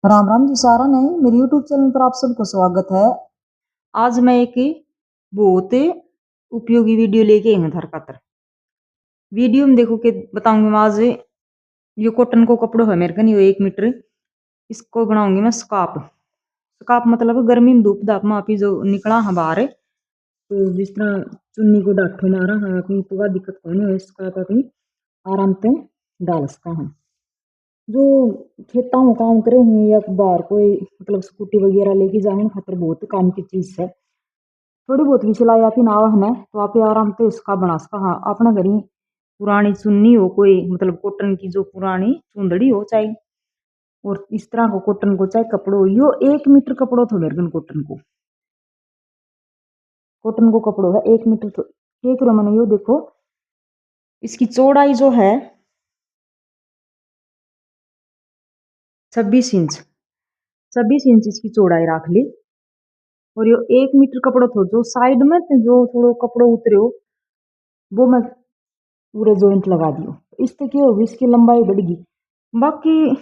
राम राम जी सारा नहीं मेरे YouTube चैनल पर आप सबको स्वागत है। आज मैं एक बहुत उपयोगी वीडियो लेके आई हूँ घर खातर। वीडियो में देखो के बताऊंगी मैं आज ये कॉटन को कपड़ो है मेरे कन, ये 1 मीटर। इसको बनाऊंगी मैं स्कार्फ। स्कार्फ मतलब गर्मी में धूप धाप में आपी जो निकला है बाहर, तो जिस तरह चुन्नी को डाठो मारा हाँ अपनी तो दिक्कत कौन है, स्कार्फ अपनी आराम से डाल सकता हूँ। जो खेता में काम करे हैं या बाहर कोई मतलब स्कूटी वगैरह लेके जाए खातर बहुत काम की चीज है। थोड़ी बहुत भी सिलाई आती ना है तो आप आराम से इसका बना सकता। हाँ अपना घर ही पुरानी चुन्नी हो कोई मतलब कॉटन की जो पुरानी चुंदड़ी हो चाहे, और इस तरह को कॉटन को चाहे कपड़ो यो 1 मीटर कपड़ो तो मेरे कन कॉटन को कपड़ो है 1 मीटर। तो क्या करो मैंने यो देखो इसकी चौड़ाई जो है 26 इंच। 26 इंच इसकी चौड़ाई रख ली। और यो 1 मीटर कपड़ो थो जो साइड में जो थोड़ो कपड़ो उतरे हो वो मैं पूरे जॉइंट लगा दियो। इससे क्या होगी इसकी लंबाई बढ़ेगी। बाकी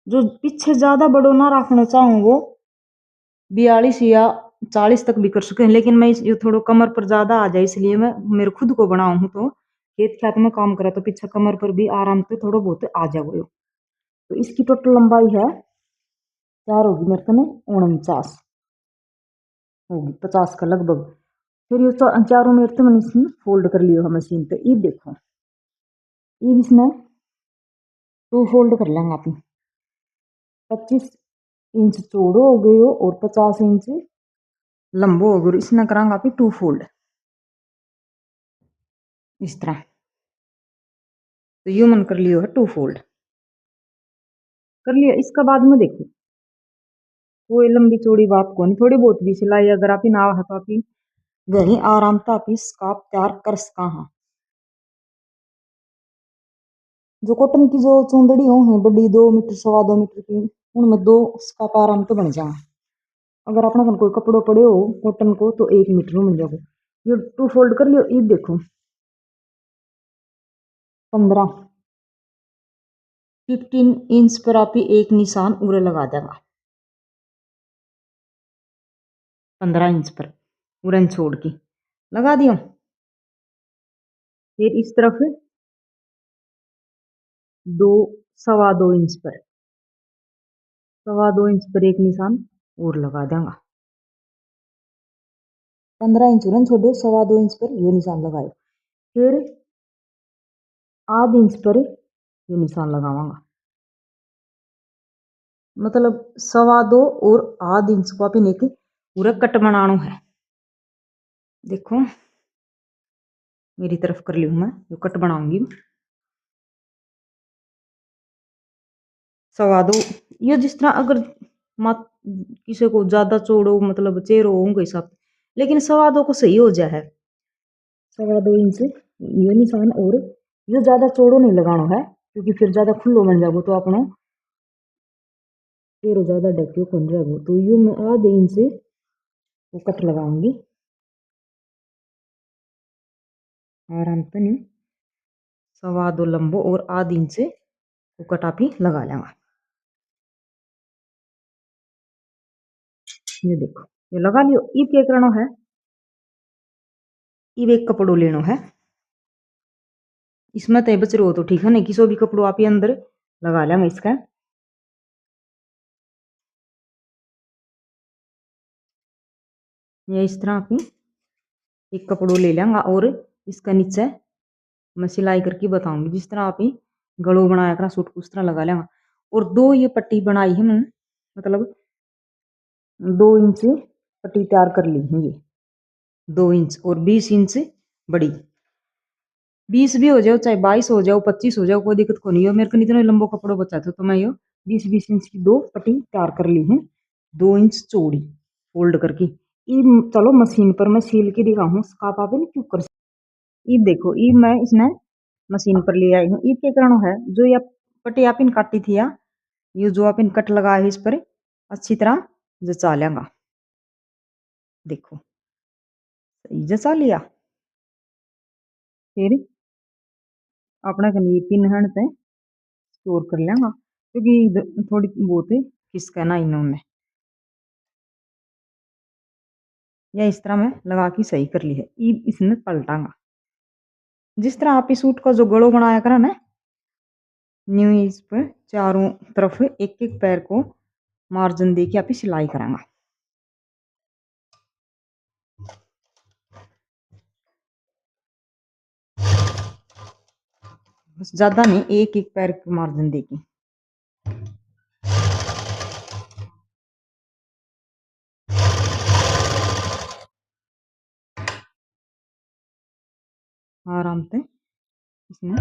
जो पीछे ज्यादा बड़ो ना रखना चाहूँ वो 42 या 40 तक भी कर सके, लेकिन मैं ये थोड़ा कमर पर ज्यादा आ जाए इसलिए मैं मेरे खुद को बनाऊँ हूँ। तो खेत खात में काम करे तो पीछे कमर पर भी आराम से थोड़ा बहुत आ जाओ। तो इसकी टोटल लंबाई है 4 होगी मेरे को 49 होगी 50 का लगभग। फिर ये चारों मेरे से मैंने इसमें फोल्ड कर लियो है मशीन पे। ये देखो ये इसमें 2 फोल्ड कर लेंगे आप। 25 इंच चौड़ो हो गयो और 50 इंच लंबो हो गयो। इसमें करांगा आप 2 फोल्ड इस तरह। तो यू मन कर लियो है 2 फोल्ड कर लिया। इसका बाद में देखो कोई लंबी चौड़ी बात को नहीं, थोड़ी बहुत भी सिलाई अगर आप ना है तो आप घर ही आराम से आप स्कार्फ तैयार कर सका। हाँ जो कॉटन की जो चुंदड़ी हो है बड़ी 2 मीटर 2.25 मीटर की, उनमें 2 स्कार्फ आराम से बन जाए। अगर अपना कन कोई कपड़ो पड़े हो कॉटन को तो 1 मीटर में बन जाओ। ये 2 फोल्ड कर लियो। ये देखो 15 इंच पर आप ही एक निशान उरे लगा देगा। 15 इंच पर उरन छोड़ के लगा दियो। फिर इस तरफ दो 2.25 इंच पर 2.25 इंच पर एक निशान और लगा देगा। 15 इंच उरन छोड़ो 2.25 इंच पर यो निशान लगाओ। फिर आध इंच पर ये निशान लगावांगा। मतलब 2.25 और आध इंच को अपन एक पूरा कट बनाना है। देखो मेरी तरफ कर ली हूं मैं जो कट बनाऊंगी 2.25। ये जिस तरह अगर मत किसी को ज्यादा चौड़ो मतलब चेहरो होंगे सब, लेकिन 2.25 को सही हो जाए है। 2.25 इंच ये निशान। और ये ज्यादा चौड़ो नहीं लगाना है क्योंकि फिर ज्यादा खुल्लो बन जाएगो तो अपना चेहरो ज्यादा ढक्यो खुल जाएगो। तो यू मैं आधे इंच वो कट लगाऊंगी आराम से नहीं। 2.25 लंबो और आध इंच वो कटापी लगा लेंगे। ये देखो ये लगा लियो। ये क्या करना है, ये एक कपड़ो लेना है। इसमें तो बच रहो तो ठीक है, नहीं किसी भी कपड़ो आप अंदर लगा लेंगे इसका। ये इस तरह आप एक कपड़ो ले लेंगे और इसका नीचे मैं सिलाई करके बताऊंगी। जिस तरह आप गलो बनाया कर सूट को उस तरह लगा लेंगे। और 2 ये पट्टी बनाई है मैंने, मतलब 2 इंच पट्टी तैयार कर ली है। ये 2 इंच और 20 इंच बड़ी। 20 भी हो जाओ चाहे 22 हो जाओ 25 हो जाओ कोई दिक्कत को नहीं है। मेरे को इतना लंबो कपड़ो बचा था तो मैं ये 20-20 इंच की 2 पट्टी तैयार कर ली है। 2 इंच चौड़ी फोल्ड करके। ये चलो मशीन पर मैं सील के दिखाऊँ स्कार्फ आप क्यों कर। ये देखो ये मैं इसने मशीन पर ले आई हूँ। ये क्या करना है जो ये पट्टी आप काटी थी या ये जो आप कट लगा है इस पर अच्छी तरह जचा लेंगा। देखो सही जचा लिया। फिर अपना ये पिन हैंड पे स्टोर कर लेंगा। क्योंकि थोड़ी बहुत खिसका ना इन्होंने, या इस तरह मैं लगा के सही कर ली है। इसने पलटांगा जिस तरह आप इस सूट का जो गलो बनाया करा ना, न्यू इस पर चारों तरफ एक एक पैर को मार्जिन दे के आप सिलाई करांगा। बस ज्यादा नहीं, एक एक पैर को मार्जिन दे के। आराम से इसमें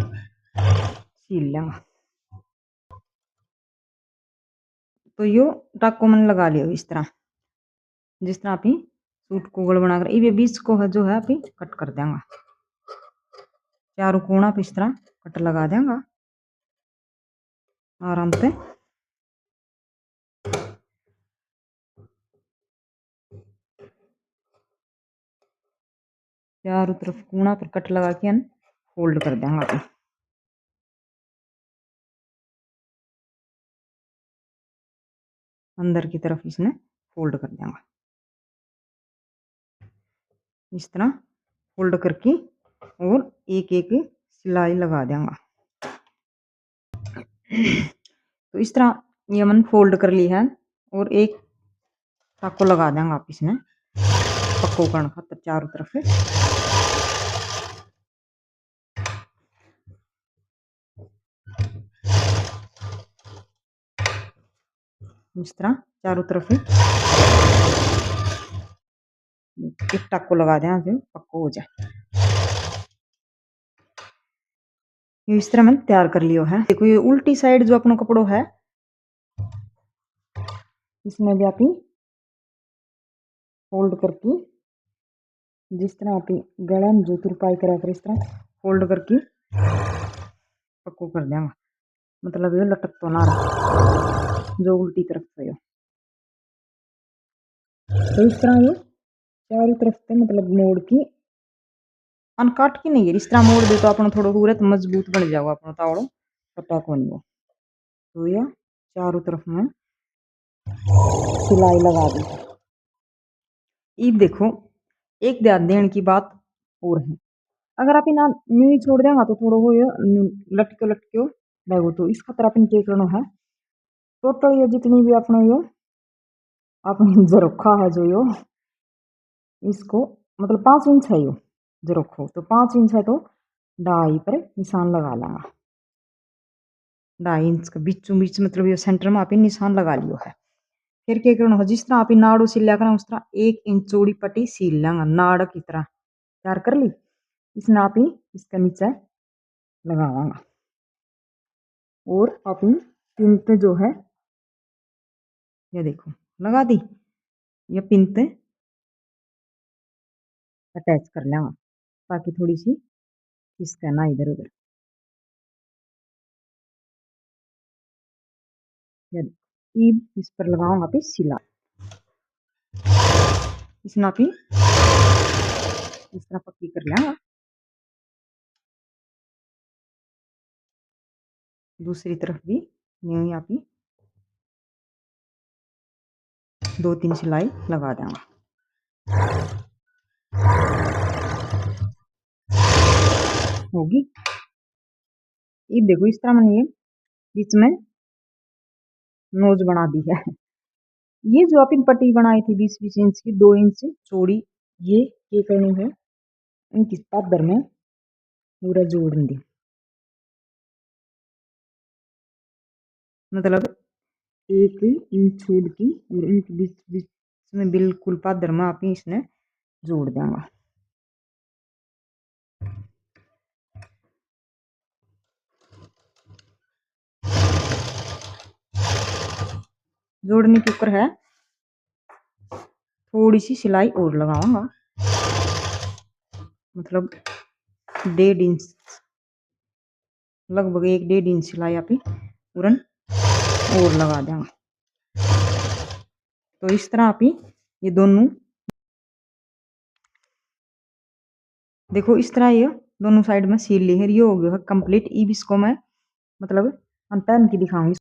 सील लेंगे। तो यो टाको मैंने लगा लियो इस तरह, जिस तरह आप सूट को गोल बनाकर ये बीच को है जो है आप कट कर देंगे। चारों कोना पे इस तरह कट लगा देंगे आराम से। चारों तरफ कोना पर कट लगा के फोल्ड कर देंगे आप। अंदर की तरफ इसने फोल्ड कर देंगे इस तरह फोल्ड करके, और एक एक सिलाई लगा देंगे। तो इस तरह ये मैंने फोल्ड कर ली है, और एक टाको लगा देंगे आप इसमें पक्को करने खातर चारों तरफ। इस तरह चारों तरफ एक टाको लगा दें जो पक्को हो जाए। ये इस तरह मैंने तैयार कर लियो है। देखो ये उल्टी साइड जो अपना कपड़ो है, इसमें भी आप फोल्ड करके, जिस तरह आप गला में जो तुरपाई करा कर इस तरह फोल्ड करके पक्को कर देंगे। मतलब ये लटक तो ना रहा जो उल्टी तरफ से हो। तो इस तरह ये चारों तरफ से मतलब मोड़ की अनकाट की नहीं है, इस तरह मोड़ दे तो अपना थोड़ा पूरा तो मजबूत बन जाएगा अपना तावड़ो, कटा को नहीं हो। तो यह चारों तरफ में सिलाई लगा दी। ये देखो एक ध्यान देने की बात और है, अगर आप इना न्यू ही छोड़ देंगे तो थोड़ा वो लटके लटके लगो। तो इस खातर अपन क्या करना है, टोटल ये जितनी भी अपना यो अपनी जरोखा है जो यो इसको मतलब 5 इंच है यो जरोखो, तो 5 इंच है तो 2.5 पर निशान लगा लेंगे। 2.5 इंच का बीचों बीच मतलब ये सेंटर में आप निशान लगा लियो है। फिर क्या करना है, जिस तरह आप नाड़ो सिलिया करें उस तरह 1 इंच चौड़ी पट्टी सील लेंगे नाड़ की तरह तैयार कर ली। इसने आप इसका नीचे लगावांगा, और अपनी पिंत जो है ये देखो लगा दी। ये पिंत अटैच कर लेंगे ताकि थोड़ी सी खिसके ना इधर उधर। ये इस पर लगाऊंगा पे सिला, इसमें आप इस तरह पक्की कर लेंगे। दूसरी तरफ भी यूं ही आप 2-3 सिलाई लगा देंगे। होगी ये देखो इस तरह मैंने ये बीच में नोज बना दी है। ये जो अपन पट्टी बनाई थी 20-20 इंच की 2 इंच चौड़ी, ये करनी है इनकी पादर में पूरा जोड़ दी। मतलब 1 इंच छोड़ की और इनके बीच बीच में बिल्कुल पादर में आप इसने जोड़ देंगे। जोड़ने के ऊपर है थोड़ी सी सिलाई और लगाऊंगा, मतलब 1.5 इंच, लगभग 1-1.5 इंच सिलाई आप पूरन और लगा देंगे। तो इस तरह आप ये दोनों देखो इस तरह ये दोनों साइड में सील ली है। ये हो गया है कंप्लीट। अब इसको मैं मतलब पहन के दिखाऊंगी।